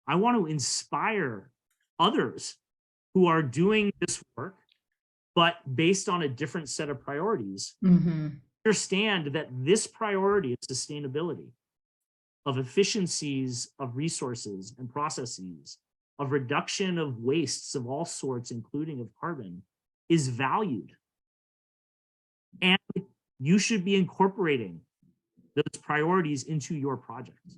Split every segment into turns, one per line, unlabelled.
I want to inspire others who are doing this work, but based on a different set of priorities. Understand that this priority of sustainability, of efficiencies of resources and processes, of reduction of wastes of all sorts, including of carbon, is valued. And you should be incorporating those priorities into your projects.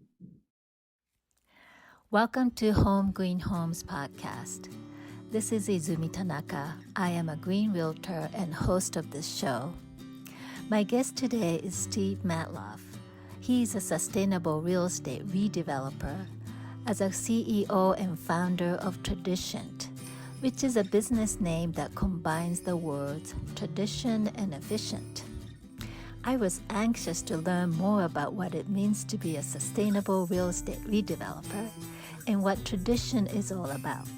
Welcome to Home Green Homes podcast. This is Izumi Tanaka. I am a green realtor and host of this show. My guest today is Steve Matloff. He's a sustainable real estate redeveloper as a CEO and founder of Tradicient, which is a business name that combines the words tradition and efficient. I was anxious to learn more about what it means to be a sustainable real estate redeveloper and what Tradition is all about.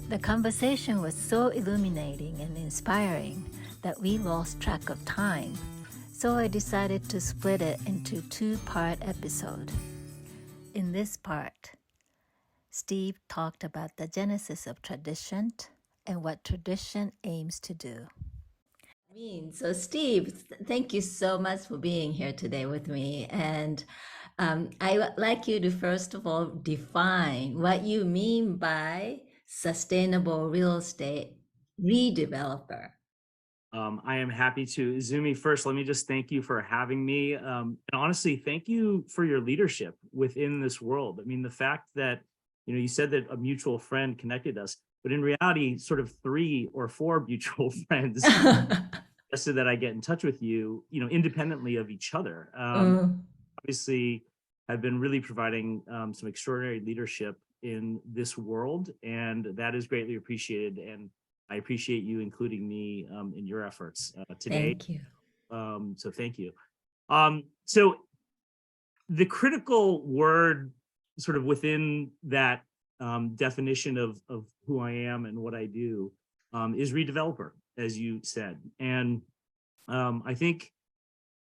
The conversation was so illuminating and inspiring that we lost track of time, so I decided to split it into two-part episode. In this part, Steve talked about the genesis of Tradition and what Tradition aims to do. So Steve, thank you so much for being here today with me. And I would like you to first of all define what you mean by sustainable real estate redeveloper.
I am happy to. Izumi, first, let me just thank you for having me. And honestly, thank you for your leadership within this world. I mean, the fact that, you said that a mutual friend connected us, but in reality, sort of 3 or 4 mutual friends suggested that I get in touch with you, independently of each other. Obviously, I've been really providing some extraordinary leadership in this world, and that is greatly appreciated. And I appreciate you including me in your efforts today.
Thank you.
So thank you. So the critical word sort of within that definition of who I am and what I do is redeveloper, as you said. And I think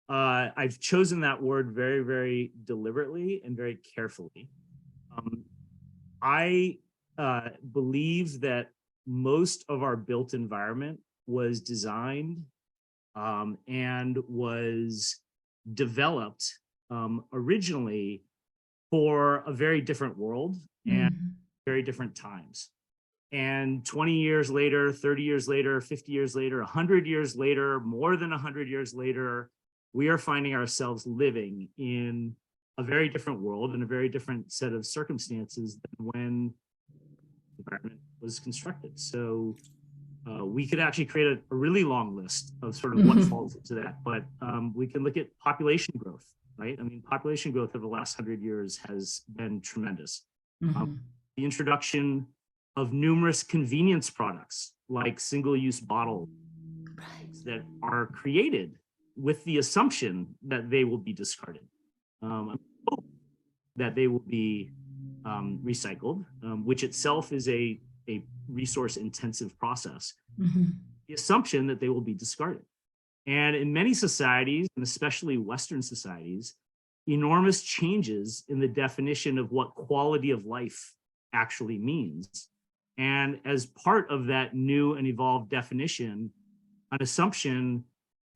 I've chosen that word very, very deliberately and very carefully. I believe that most of our built environment was designed and was developed originally for a very different world and very different times. And 20 years later, 30 years later, 50 years later, 100 years later, more than 100 years later, we are finding ourselves living in a very different world and a very different set of circumstances than when the environment was constructed. So we could actually create a really long list of sort of what falls into that, but we can look at population growth, right? I mean, population growth over the last 100 years has been tremendous. The introduction of numerous convenience products like single-use bottles that are created with the assumption that they will be discarded, that they will be recycled, which itself is a resource-intensive process. The assumption that they will be discarded. And in many societies, and especially Western societies, enormous changes in the definition of what quality of life actually means. And as part of that new and evolved definition, an assumption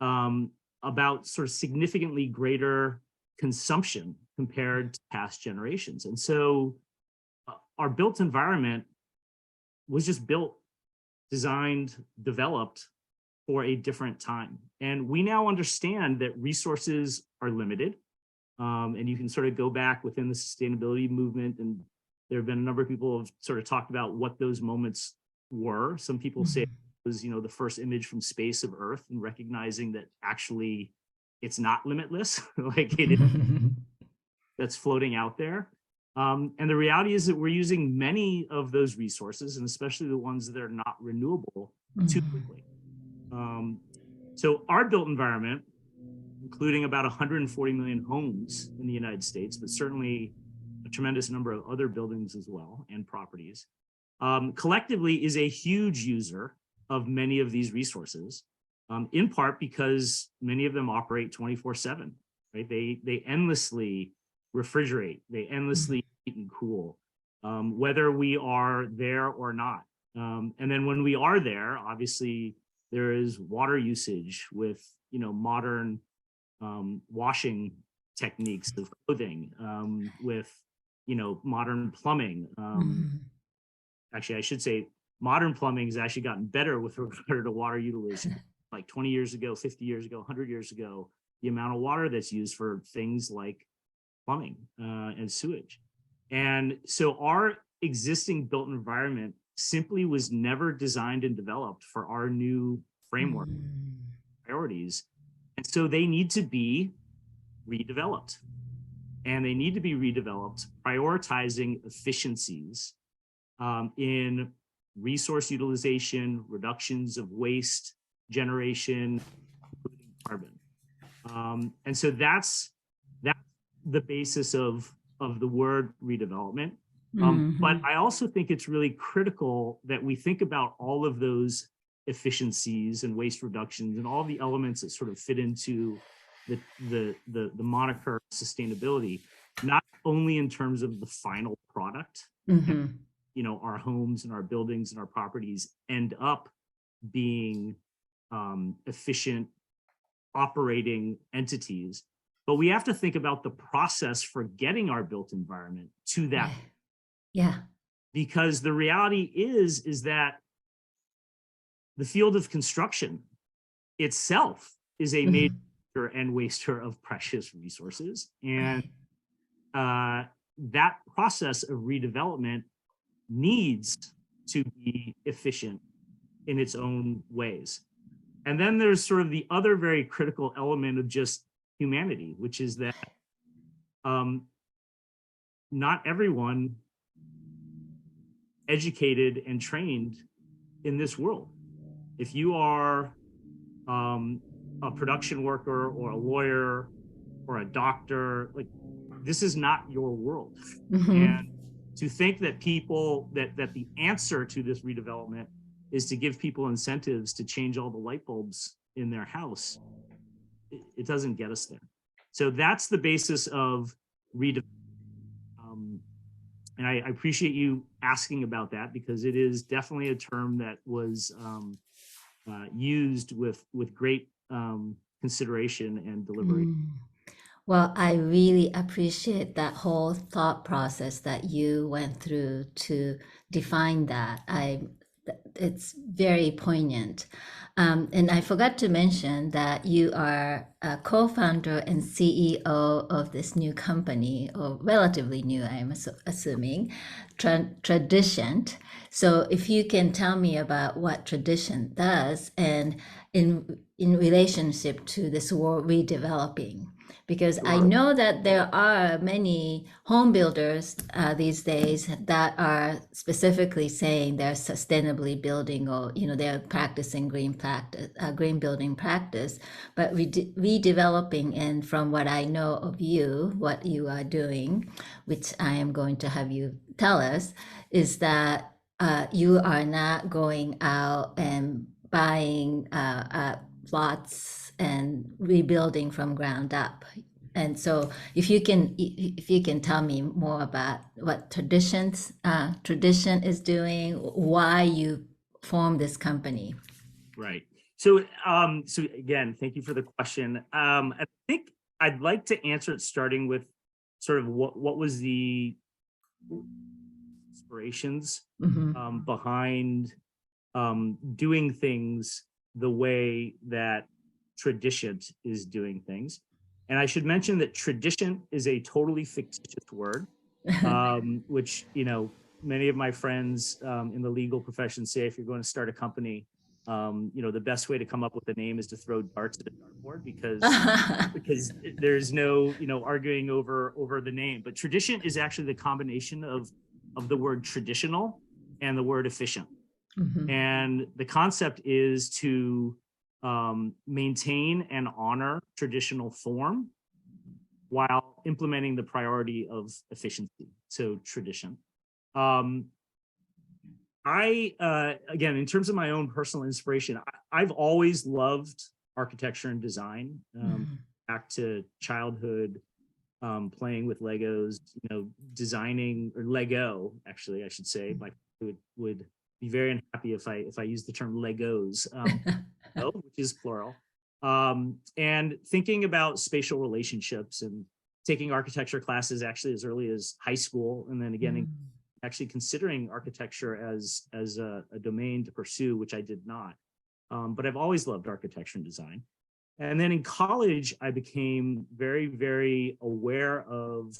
about sort of significantly greater consumption compared to past generations. And so our built environment was just built, designed, developed for a different time. And we now understand that resources are limited. And you can sort of go back within the sustainability movement, and there have been a number of people who have sort of talked about what those moments were. Some people say it was, the first image from space of Earth, and recognizing that actually it's not limitless, like it is, that's floating out there. And the reality is that we're using many of those resources, and especially the ones that are not renewable, too quickly. So our built environment, including about 140 million homes in the United States, but certainly a tremendous number of other buildings as well and properties, collectively is a huge user of many of these resources, in part because many of them operate 24/7, right? They endlessly refrigerate, they endlessly heat and cool. whether we are there or not. And then when we are there, obviously there is water usage with, modern washing techniques of clothing, with, modern plumbing. Actually, I should say modern plumbing has actually gotten better with regard to water utilization. Like 20 years ago, 50 years ago, 100 years ago, the amount of water that's used for things like plumbing and sewage. And so our existing built environment simply was never designed and developed for our new framework priorities. And so they need to be redeveloped. And they need to be redeveloped, prioritizing efficiencies in resource utilization, reductions of waste generation, including carbon. And so that's the basis of the word redevelopment. But I also think it's really critical that we think about all of those efficiencies and waste reductions and all the elements that sort of fit into the moniker sustainability, not only in terms of the final product. Our homes and our buildings and our properties end up being efficient operating entities, but we have to think about the process for getting our built environment to that.
Yeah.
Because the reality is that the field of construction itself is a major and waster of precious resources. And that process of redevelopment needs to be efficient in its own ways. And then there's sort of the other very critical element of just humanity, which is that not everyone educated and trained in this world. If you are a production worker or a lawyer or a doctor, like, this is not your world. And to think that that the answer to this redevelopment is to give people incentives to change all the light bulbs in their house, it doesn't get us there. So that's the basis of redevelopment. And I appreciate you asking about that, because it is definitely a term that was used with great consideration and deliberation.
Well, I really appreciate that whole thought process that you went through to define that. It's very poignant. And I forgot to mention that you are a co-founder and CEO of this new company, or relatively new, I'm assuming, Tradicient. So if you can tell me about what Tradicient does and in relationship to this word redeveloping. Because I know that there are many home builders these days that are specifically saying they're sustainably building, or they're practicing green building practice, but redeveloping. And from what I know of you, what you are doing, which I am going to have you tell us, is that you are not going out and buying plots and rebuilding from ground up. And so if you can tell me more about what Tradition is doing, why you formed this company.
Right. So again, thank you for the question. I think I'd like to answer it starting with sort of what was the inspirations behind doing things the way that Tradicient is doing things. And I should mention that Tradicient is a totally fictitious word, which, many of my friends in the legal profession say, if you're going to start a company, the best way to come up with a name is to throw darts at a dartboard, because there's no, arguing over the name. But Tradicient is actually the combination of the word traditional and the word efficient. And the concept is to maintain and honor traditional form while implementing the priority of efficiency. So Tradition. Again, in terms of my own personal inspiration, I've always loved architecture and design. Back to childhood, playing with Legos, designing, or Lego, actually, I should say. My would be very unhappy if I use the term Legos, which is plural. And thinking about spatial relationships and taking architecture classes actually as early as high school, and then again actually considering architecture as a domain to pursue, which I did not. But I've always loved architecture and design. And then in college, I became very, very aware of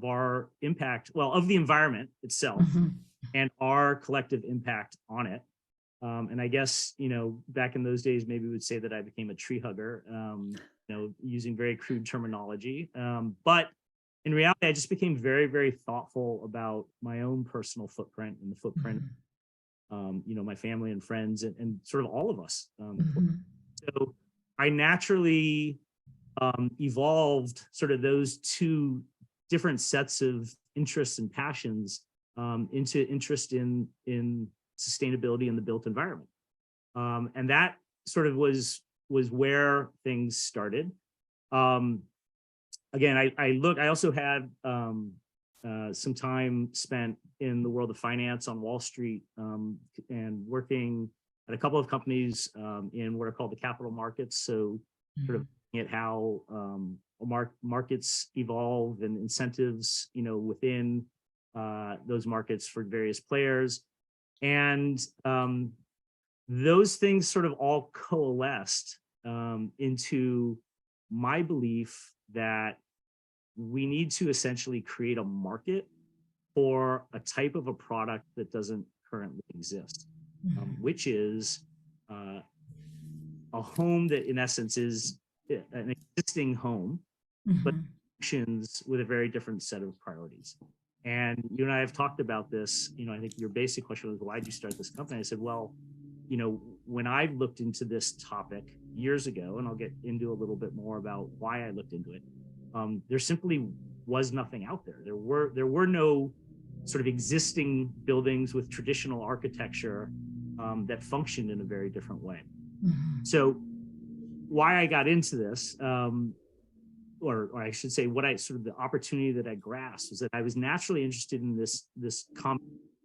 our impact, well, of the environment itself and our collective impact on it. And I guess, back in those days, maybe we would say that I became a tree hugger, using very crude terminology. But in reality, I just became very, very thoughtful about my own personal footprint and the footprint, my family and friends and sort of all of us. So I naturally evolved sort of those two different sets of interests and passions into interest in sustainability in the built environment. And that sort of was where things started. Again, I also had some time spent in the world of finance on Wall Street, and working at a couple of companies in what are called the capital markets. So sort of looking at how markets evolve and incentives, within those markets for various players. And those things sort of all coalesced into my belief that we need to essentially create a market for a type of a product that doesn't currently exist, which is a home that in essence is an existing home, but functions with a very different set of priorities. And you and I have talked about this. I think your basic question was, why did you start this company? I said, well, when I looked into this topic years ago, and I'll get into a little bit more about why I looked into it, there simply was nothing out there. There were no sort of existing buildings with traditional architecture that functioned in a very different way. So why I got into this, or I should say, what I sort of the opportunity that I grasped was that I was naturally interested in this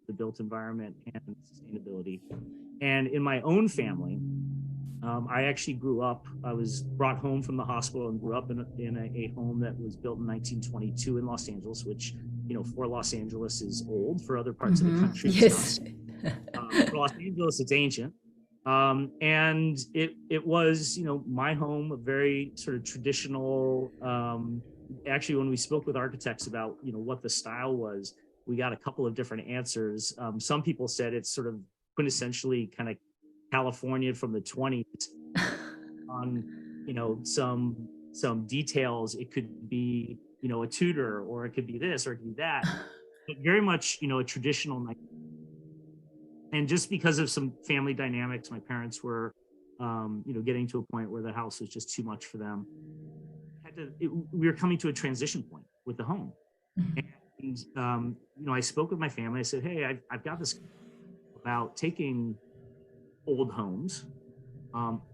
the built environment and sustainability. And in my own family, I actually grew up, I was brought home from the hospital and grew up in a home that was built in 1922 in Los Angeles, which, for Los Angeles is old. For other parts of the country,
yes.
For Los Angeles, it's ancient. And it was, my home, a very sort of traditional, actually, when we spoke with architects about, what the style was, we got a couple of different answers. Some people said it's sort of quintessentially kind of California from the 20s. On, some details, it could be, a Tudor, or it could be this, or it could be that, but very much, a traditional. And just because of some family dynamics, my parents were, getting to a point where the house was just too much for them. We were coming to a transition point with the home. And, I spoke with my family. I said, hey, I've got this about taking old homes,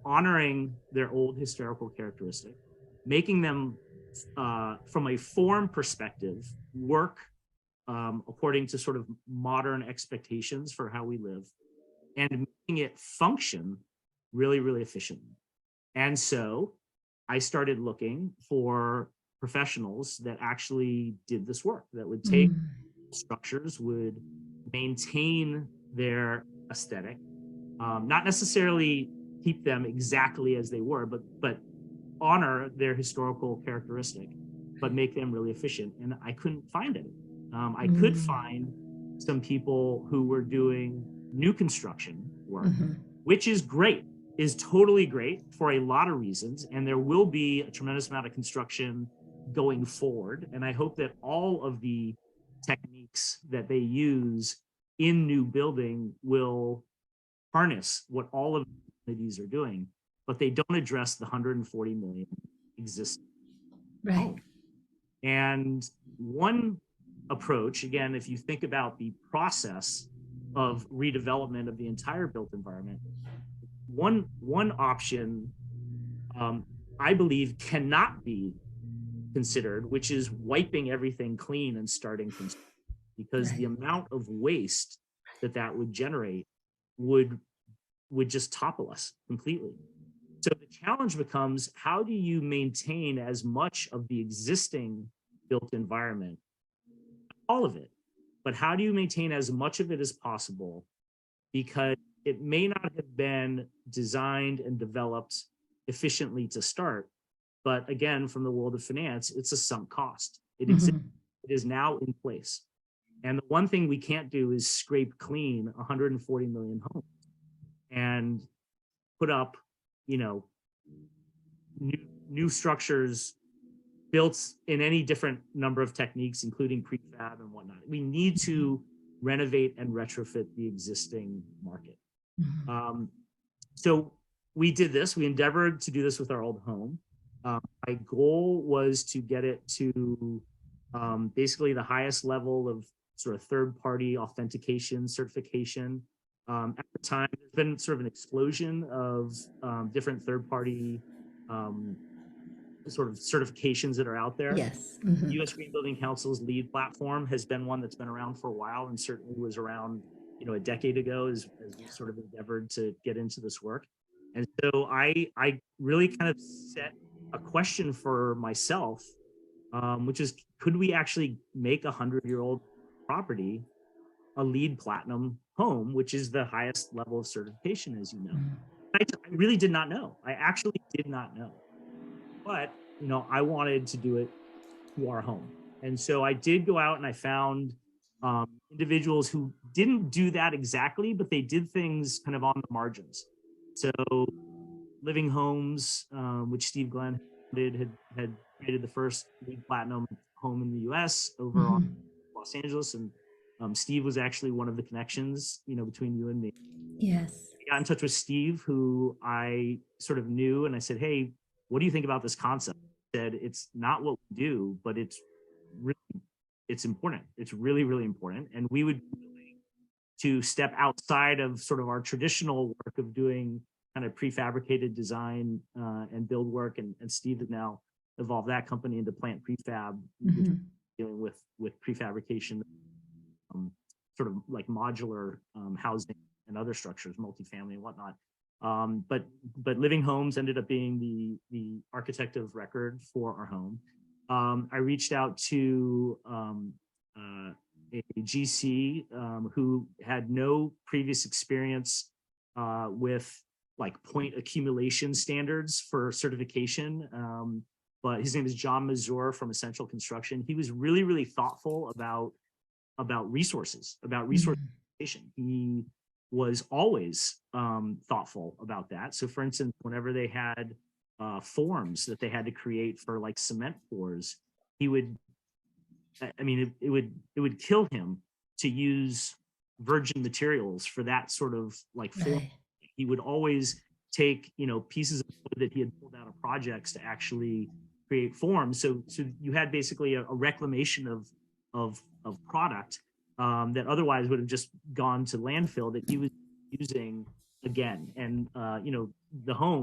honoring their old historical characteristic, making them, from a form perspective, work according to sort of modern expectations for how we live, and making it function really, really efficiently. And so I started looking for professionals that actually did this work, that would take structures, would maintain their aesthetic, not necessarily keep them exactly as they were, but honor their historical characteristic, but make them really efficient. And I couldn't find any. I could find some people who were doing new construction work, which is great, is totally great for a lot of reasons. And there will be a tremendous amount of construction going forward. And I hope that all of the techniques that they use in new building will harness what all of these are doing, but they don't address the 140 million existing homes. And one approach, again, if you think about the process of redevelopment of the entire built environment, one option, I believe, cannot be considered, which is wiping everything clean and starting from scratch, because the amount of waste that that would generate would just topple us completely. So the challenge becomes, how do you maintain as much of the existing built environment, all of it, but how do you maintain as much of it as possible? Because it may not have been designed and developed efficiently to start, but again, from the world of finance, it's a sunk cost. It exists, it is now in place. And the one thing we can't do is scrape clean 140 million homes and put up, you know, new structures built in any different number of techniques, including prefab and whatnot. We need to renovate and retrofit the existing market. So we did this. We endeavored to do this with our old home. My goal was to get it to basically the highest level of sort of third-party authentication certification. At the time, there's been sort of an explosion of different third-party sort of certifications that are out there.
Yes.
U.S. Green Building Council's LEED platform has been one that's been around for a while, and certainly was around, you know, a decade ago as we sort of endeavored to get into this work. And so I really kind of set a question for myself, which is, could we actually make a 100-year-old property a LEED Platinum home, which is the highest level of certification, as you know? I really did not know. I actually did not know. But, you know, I wanted to do it to our home. And so I did go out and I found individuals who didn't do that exactly, but they did things kind of on the margins. So Living Homes, which Steve Glenn did, had created the first LEED Platinum home in the US over on Los Angeles. And Steve was actually one of the connections, you know, between you and me.
Yes.
I got in touch with Steve, who I sort of knew, and I said, hey, what do you think about this concept? He said, it's not what we do, but it's important. It's really, really important. And we would be willing to step outside of sort of our traditional work of doing kind of prefabricated design and build work. And Steve has now evolved that company into Plant Prefab, which is dealing with prefabrication, sort of like modular housing and other structures, multifamily and whatnot. But Living Homes ended up being the architect of record for our home. I reached out to a GC who had no previous experience with like point accumulation standards for certification. But his name is John Mazur from Essential Construction. He was really, really thoughtful about resources, about resource allocation. He was always thoughtful about that. So for instance, whenever they had forms that they had to create for like cement pours, he would, I mean, it would kill him to use virgin materials for that sort of like form. Right. He would always take, you know, pieces of wood that he had pulled out of projects to actually create forms. So you had basically a reclamation of product that otherwise would have just gone to landfill that he was using again. And you know,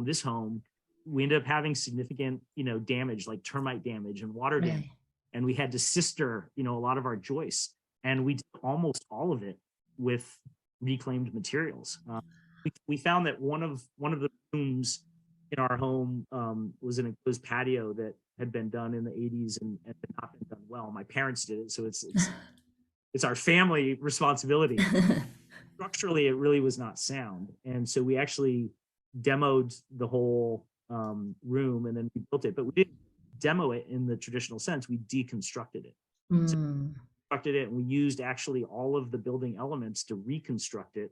this home, we ended up having significant, you know, damage, like termite damage and water damage. And we had to sister, you know, a lot of our joists, and we did almost all of it with reclaimed materials. We found that one of the rooms in our home was an enclosed patio that had been done in the 80s and had not been done well. My parents did it, so it's our family responsibility. Structurally, it really was not sound, and so we actually demoed the whole room and then we built it. But we didn't demo it in the traditional sense. We deconstructed it. So we constructed it, and we used actually all of the building elements to reconstruct it.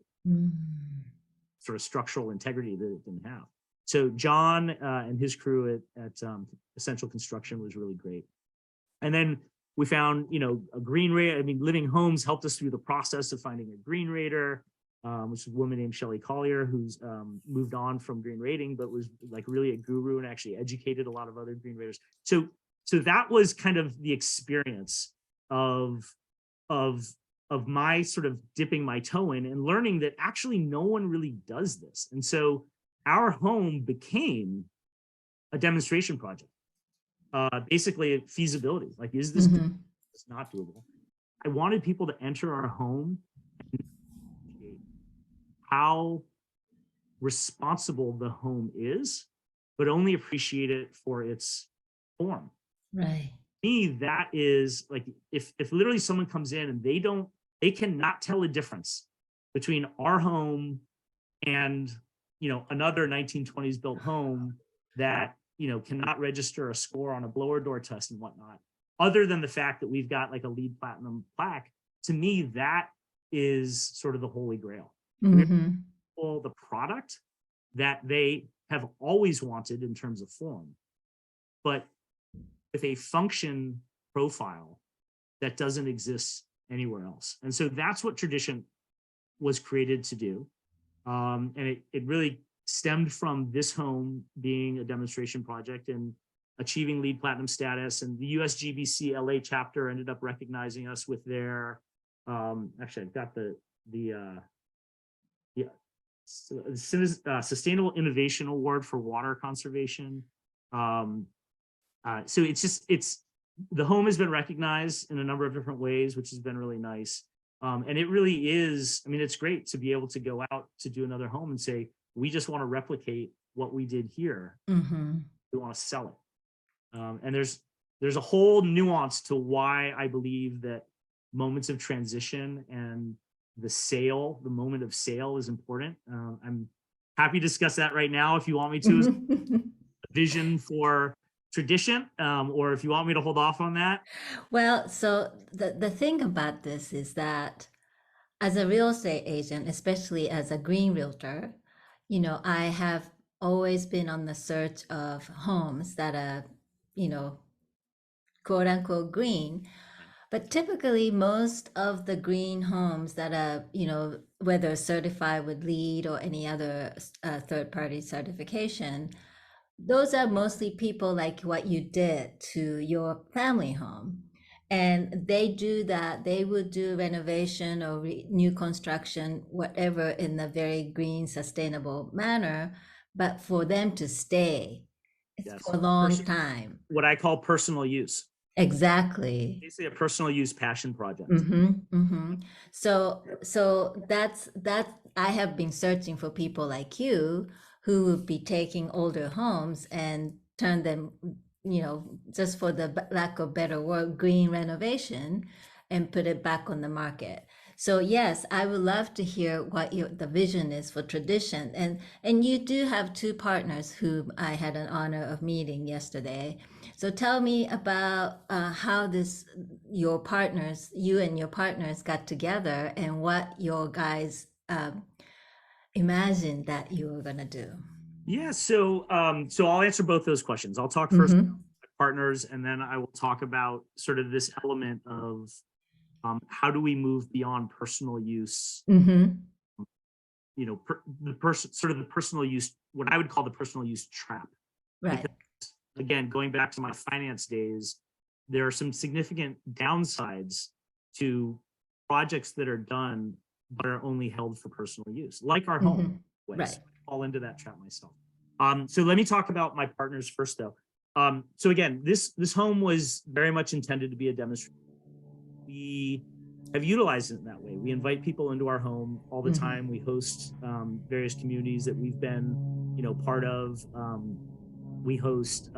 Sort of structural integrity that it didn't have. So John and his crew at Essential Construction was really great. And then we found, you know, a green raider. I mean, Living Homes helped us through the process of finding a green raider, which is a woman named Shelley Collier, who's moved on from green rating, but was like really a guru and actually educated a lot of other green raiders. So that was kind of the experience of my sort of dipping my toe in and learning that actually no one really does this. And so our home became a demonstration project. basically feasibility. Like, is this doable? It's not doable. I wanted people to enter our home and appreciate how responsible the home is, but only appreciate it for its form.
Right.
Me, that is like, if literally someone comes in and they cannot tell a difference between our home and, another 1920s built home that, cannot register a score on a blower door test and whatnot, other than the fact that we've got like a LEED platinum plaque. To me, that is sort of the holy grail. The product that they have always wanted in terms of form, but with a function profile that doesn't exist anywhere else. And so that's what Tradition was created to do. And it really stemmed from this home being a demonstration project and achieving LEED platinum status. And the USGBC LA chapter ended up recognizing us with their, actually I've got the Sustainable Innovation Award for water conservation. So it's the home has been recognized in a number of different ways, which has been really nice. And it really is, I mean, it's great to be able to go out to do another home and say, we just want to replicate what we did here. We want to sell it. And there's a whole nuance to why I believe that moments of transition and the moment of sale is important. I'm happy to discuss that right now if you want me to, as a vision for Tradition, or if you want me to hold off on that.
Well, so the thing about this is that as a real estate agent, especially as a green realtor, I have always been on the search of homes that are, quote unquote green. But typically, most of the green homes that are, whether certified with LEED or any other third-party certification, those are mostly people like what you did to your family home. And they do that, they would do renovation or new construction, whatever, in a very green, sustainable manner. But for them to stay, it's
Yes.
for a long time.
What I call personal use.
Exactly.
Basically a personal use passion project.
So that's I have been searching for people like you who would be taking older homes and turn them, just for the lack of better word, green renovation, and put it back on the market. So yes, I would love to hear what the vision is for Tradition, and you do have two partners whom I had an honor of meeting yesterday. So tell me about how you and your partners got together, and what your guys imagined that you were gonna do.
Yeah, so I'll answer both those questions. I'll talk first about partners, and then I will talk about sort of this element of how do we move beyond personal use. The personal use, what I would call the personal use trap.
Right.
Because, again, going back to my finance days, there are some significant downsides to projects that are done but are only held for personal use, like our home.
Right.
So I fall into that trap myself. So let me talk about my partners first, though. So again, this home was very much intended to be a demonstration. We have utilized it in that way. We invite people into our home all the time. We host various communities that we've been, part of. We host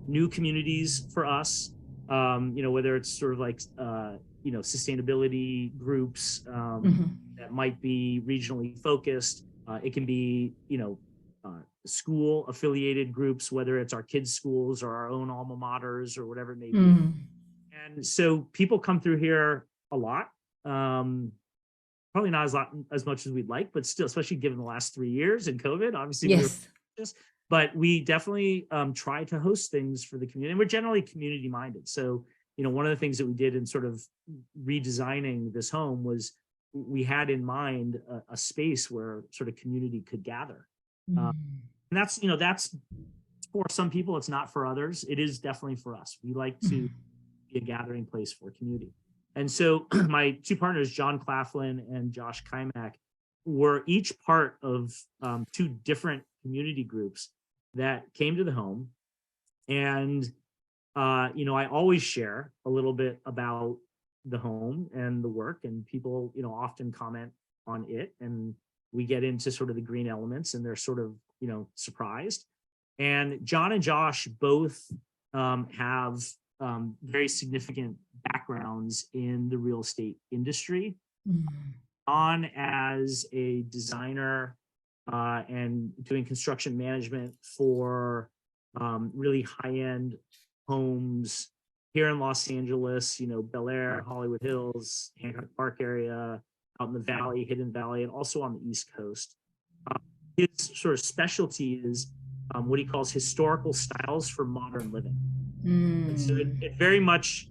new communities for us, whether it's sort of like, sustainability groups that might be regionally focused. It can be, school affiliated groups, whether it's our kids' schools or our own alma maters or whatever it may be. And so people come through here a lot. Probably not as much as we'd like, but still, especially given the last 3 years in COVID, obviously.
Yes.
But we definitely try to host things for the community. And we're generally community minded. So, one of the things that we did in sort of redesigning this home was we had in mind a space where sort of community could gather. And that's for some people, it's not for others. It is definitely for us. We like to be a gathering place for community. And so my two partners, John Claflin and Josh Kymack, were each part of two different community groups that came to the home. And I always share a little bit about the home and the work, and people, often comment on it, and we get into sort of the green elements, and they're sort of, surprised. And John and Josh both have very significant backgrounds in the real estate industry. On as a designer and doing construction management for really high-end homes here in Los Angeles, Bel Air, Hollywood Hills, Hancock Park area, out in the Valley, Hidden Valley, and also on the East Coast. His sort of specialty is what he calls historical styles for modern living. And so it very much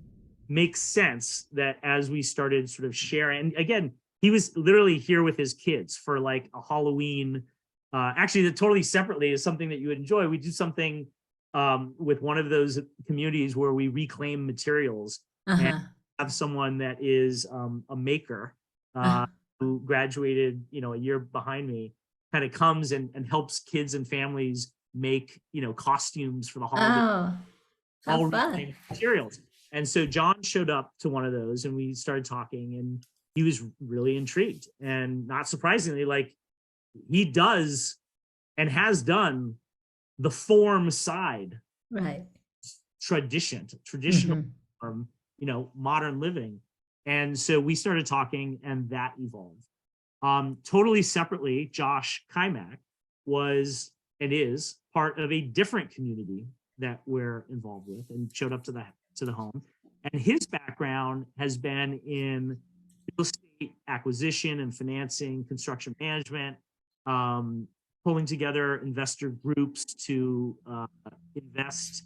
makes sense that as we started sort of sharing, and again, he was literally here with his kids for like a Halloween, actually totally separately is something that you would enjoy. We do something with one of those communities where we reclaim materials and have someone that is a maker who graduated, a year behind me, kind of comes and helps kids and families make, costumes for the holiday. All reclaimed materials. And so John showed up to one of those and we started talking, and he was really intrigued. And not surprisingly, like, he does and has done the form side,
right?
Traditional form, modern living. And so we started talking, and that evolved. Totally separately, Josh Kymack was and is part of a different community that we're involved with, and showed up to the home. And his background has been in real estate acquisition and financing, construction management, pulling together investor groups to invest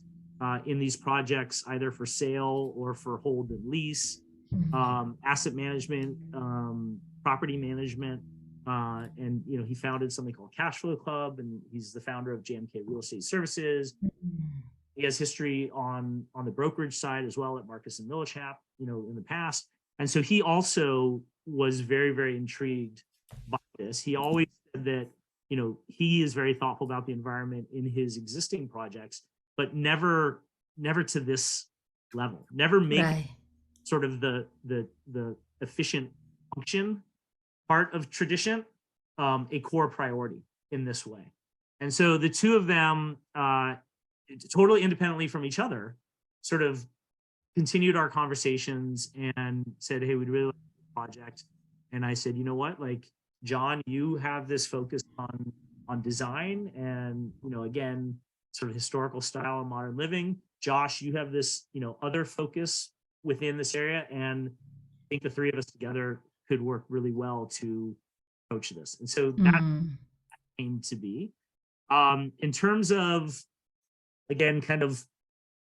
in these projects, either for sale or for hold and lease, asset management, property management. And he founded something called Cash Flow Club, and he's the founder of JMK Real Estate Services. He has history on the brokerage side as well at Marcus and Millichap, in the past. And so he also was very, very intrigued by this. He always said that, he is very thoughtful about the environment in his existing projects, but never to this level, never make sort of the efficient function part of Tradicient a core priority in this way. And so the two of them, totally independently from each other, sort of continued our conversations and said, hey, we'd really like the project. And I said, you know what, like, John, you have this focus on design and, again, sort of historical style and modern living. Josh, you have this, other focus within this area. And I think the three of us together could work really well to approach this. And so that came to be. In terms of, again, kind of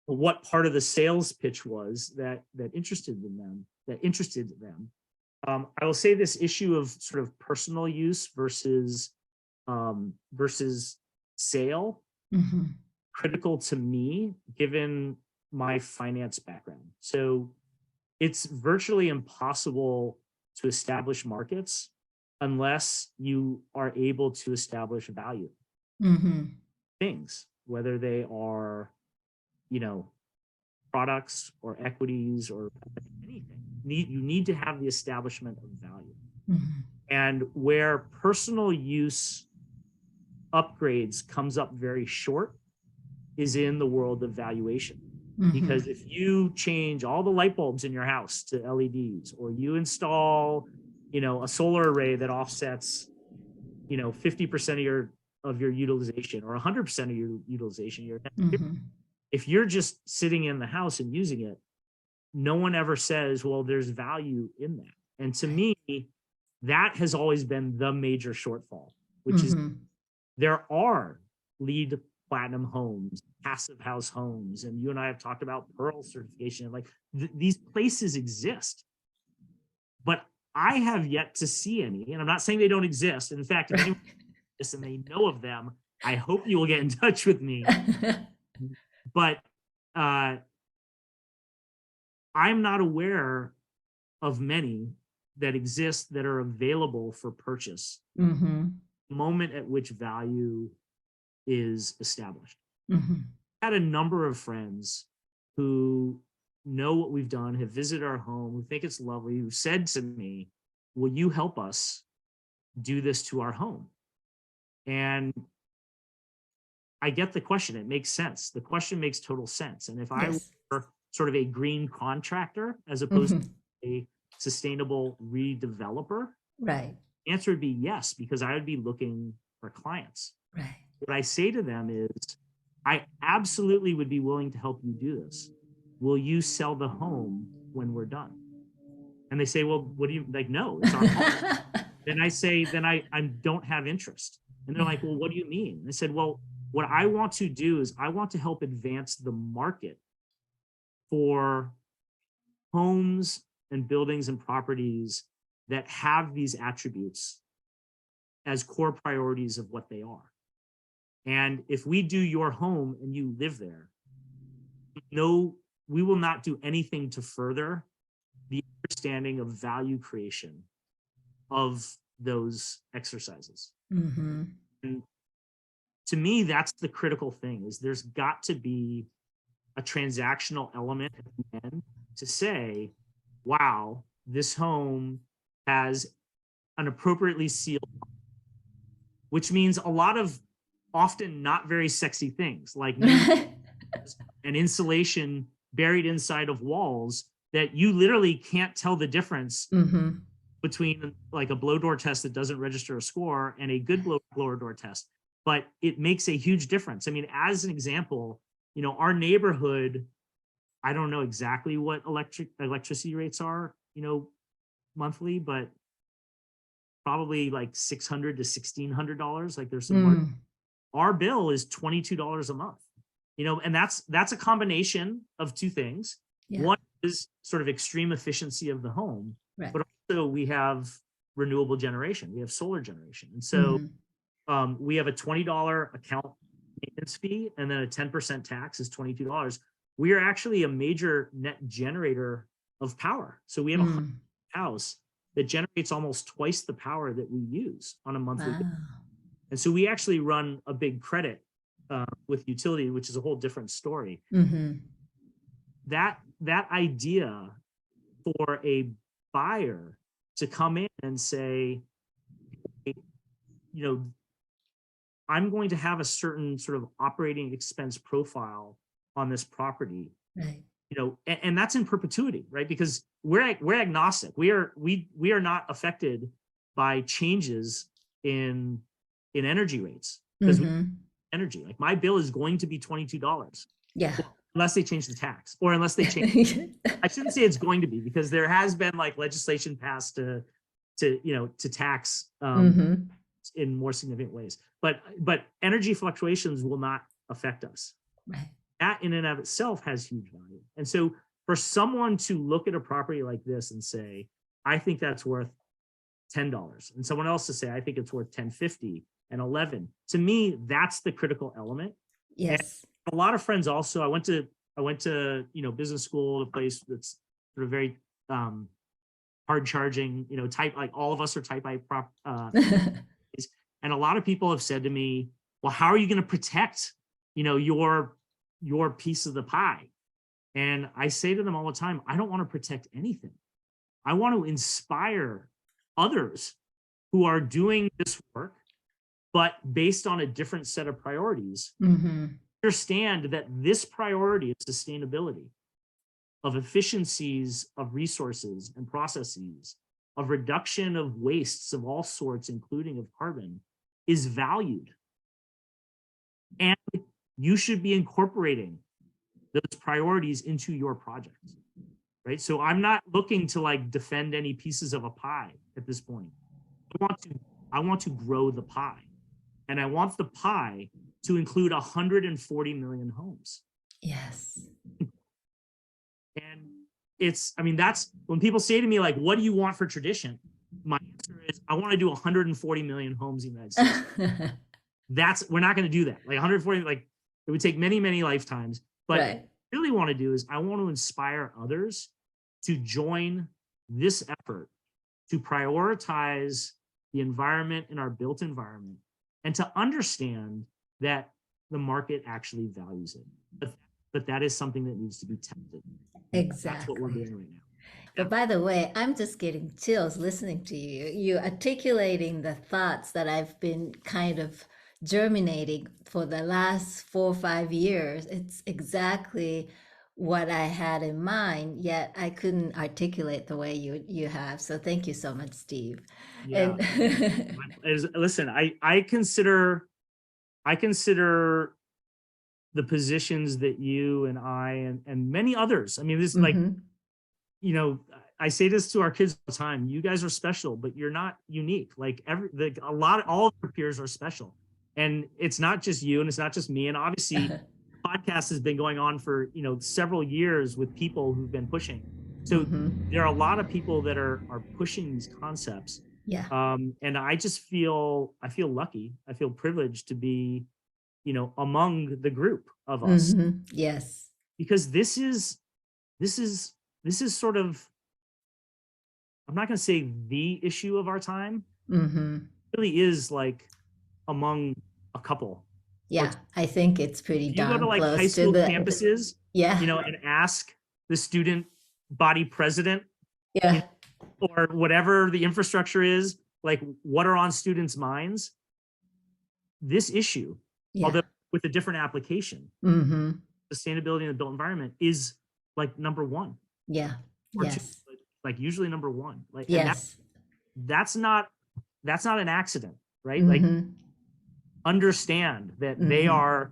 what part of the sales pitch was that interested them. I will say this issue of sort of personal use versus sale, critical to me, given my finance background. So it's virtually impossible to establish markets unless you are able to establish value. Things, whether they are, products or equities or anything, you need to have the establishment of value. And where personal use upgrades comes up very short is in the world of valuation. Because if you change all the light bulbs in your house to LEDs, or you install, a solar array that offsets, 50% of your utilization, or 100% of your utilization, if you're just sitting in the house and using it, no one ever says, well, there's value in that. And to me, that has always been the major shortfall, which is there are LEED Platinum homes, passive house homes, and you and I have talked about Pearl certification. Like these places exist, but I have yet to see any. And I'm not saying they don't exist. And in fact, if anyone exists and they know of them, I hope you will get in touch with me. But I'm not aware of many that exist that are available for purchase. The moment at which value is established. I had a number of friends who know what we've done, have visited our home, who think it's lovely, who said to me, will you help us do this to our home? And I get the question. It makes sense. The question makes total sense. And if I
Yes.
were sort of a green contractor as opposed
Mm-hmm.
to a sustainable redeveloper,
Right.
the answer would be yes, because I would be looking for clients.
Right.
What I say to them is, I absolutely would be willing to help you do this. Will you sell the home when we're done? And they say, well, what do you like? No, it's our home. Then I say, then I don't have interest. And they're like, well, what do you mean? I said, well, what I want to do is I want to help advance the market for homes and buildings and properties that have these attributes as core priorities of what they are. And if we do your home and you live there, no, we will not do anything to further the understanding of value creation of those exercises.
Mm-hmm.
And to me, that's the critical thing, is there's got to be a transactional element at the end to say, wow, this home has an appropriately sealed, which means a lot of often not very sexy things like and insulation buried inside of walls that you literally can't tell the difference
Mm-hmm.
between like a blow door test that doesn't register a score and a good blower door test. But it makes a huge difference. I mean, as an example, our neighborhood, I don't know exactly what electricity rates are, monthly, but probably like $600 to $1,600. Like there's some our bill is $22 a month, and that's a combination of two things.
Yeah.
One is sort of extreme efficiency of the home,
Right.
but also we have renewable generation, we have solar generation. And so we have a $20 account maintenance fee, and then a 10% tax is $22. We are actually a major net generator of power. So we have a house that generates almost twice the power that we use on a monthly basis. And so we actually run a big credit with utility, which is a whole different story. That idea for a buyer to come in and say, I'm going to have a certain sort of operating expense profile on this property,
right?
And that's in perpetuity, right? Because we're agnostic. We are not affected by changes in energy rates, because energy, like my bill is going to be $22.
Yeah.
Well, unless they change the tax, or unless they change. I shouldn't say it's going to be, because there has been like legislation passed to tax in more significant ways. But energy fluctuations will not affect us.
Right.
That in and of itself has huge value. And so for someone to look at a property like this and say, I think that's worth $10, and someone else to say, I think it's worth $10.50 and $11, to me, that's the critical element.
Yes.
And a lot of friends also, I went to business school, a place that's sort of very hard charging, type, like all of us are type I and a lot of people have said to me, well, how are you going to protect, your piece of the pie? And I say to them all the time, I don't want to protect anything. I want to inspire others who are doing this work, but based on a different set of priorities. Understand that this priority of sustainability, of efficiencies of resources and processes, of reduction of wastes of all sorts, including of carbon, is valued. And you should be incorporating those priorities into your projects, right? So I'm not looking to like defend any pieces of a pie at this point. I want to grow the pie, and I want the pie to include 140 million homes.
Yes.
And that's when people say to me, like, what do you want for Tradition? My answer is, I want to do 140 million homes in the United States. We're not going to do that. Like 140, like it would take many, many lifetimes. But
right.
what I really want to do is I want to inspire others to join this effort to prioritize the environment in our built environment, and to understand that the market actually values it. But but that is something that needs to be tested. That's what we're
Exactly.
doing right now.
But by the way, I'm just getting chills listening to you. You articulating the thoughts that I've been kind of germinating for the last 4 or 5 years. It's exactly what I had in mind, yet I couldn't articulate the way you have. So thank you so much, Steve.
Yeah.
And
Listen, I consider the positions that you and I and many others. I mean, this is like,
Mhm.
I say this to our kids all the time. You guys are special, but you're not unique. Like all of your peers are special. And it's not just you and it's not just me. And obviously podcast has been going on for, several years with people who've been pushing. So there are a lot of people that are pushing these concepts.
Yeah.
And I feel lucky. I feel privileged to be, among the group of us.
Yes.
Because this is sort of, I'm not going to say the issue of our time. It really is like among a couple.
Yeah, I think it's pretty
If you go to
darn
like high
close to
school
the
campuses,
yeah.
And ask the student body president,
Yeah.
or whatever the infrastructure is, like what are on students' minds, this issue,
Yeah.
although with a different application, sustainability in the built environment is like number one.
Yeah.
Or
Yes.
two, like usually number one. Like,
Yes.
and that's not an accident, right? Like understand that they are,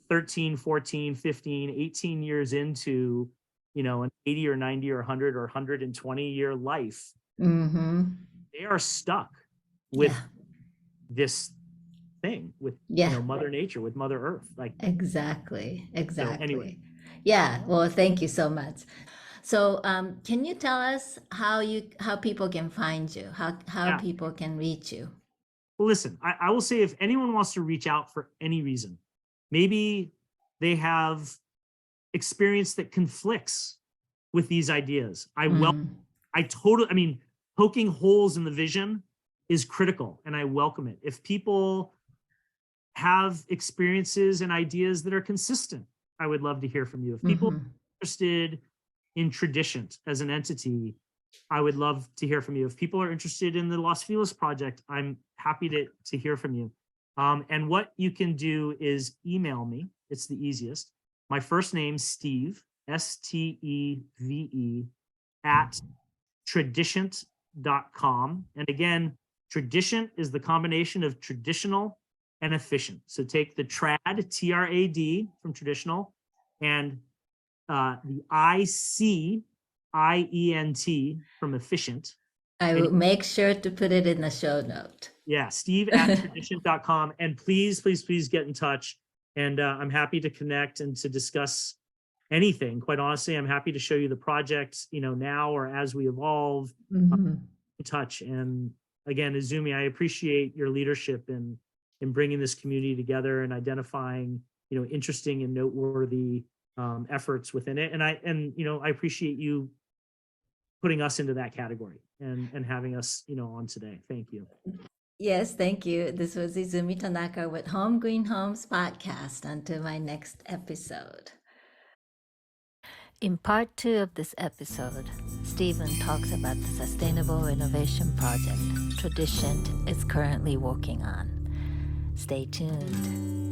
13, 14, 15, 18 years into, an 80 or 90 or 100 or 120 year life. They are stuck with this thing, with Mother Nature, with Mother Earth. Like
exactly.
So anyway.
Yeah. Well, thank you so much. So, can you tell us how people can find you, how people can reach you?
Well, listen, I will say, if anyone wants to reach out for any reason, maybe they have experience that conflicts with these ideas. I mean, poking holes in the vision is critical, and I welcome it. If people have experiences and ideas that are consistent, I would love to hear from you. If people are interested in Tradicient as an entity, I would love to hear from you. If people are interested in the Los Feliz project, I'm happy to hear from you. And what you can do is email me. It's the easiest. My first name, Steve, Steve, at Tradicient.com. And again, Tradicient is the combination of traditional and efficient. So take the trad, TRAD, from traditional, and the ICIENT from efficient.
I will make sure to put it in the show note.
Yeah, Steve at Tradicient.com. And please, please, please get in touch. And I'm happy to connect and to discuss anything. Quite honestly, I'm happy to show you the project, now or as we evolve. In touch. And again, Izumi, I appreciate your leadership in bringing this community together and identifying, interesting and noteworthy efforts within it. And I appreciate you putting us into that category and having us, on today. Thank you.
Yes, thank you. This was Izumi Tanaka with Home Green Homes Podcast. Until my next episode. In part 2 of this episode, Stephen talks about the sustainable renovation project Tradicient is currently working on. Stay tuned.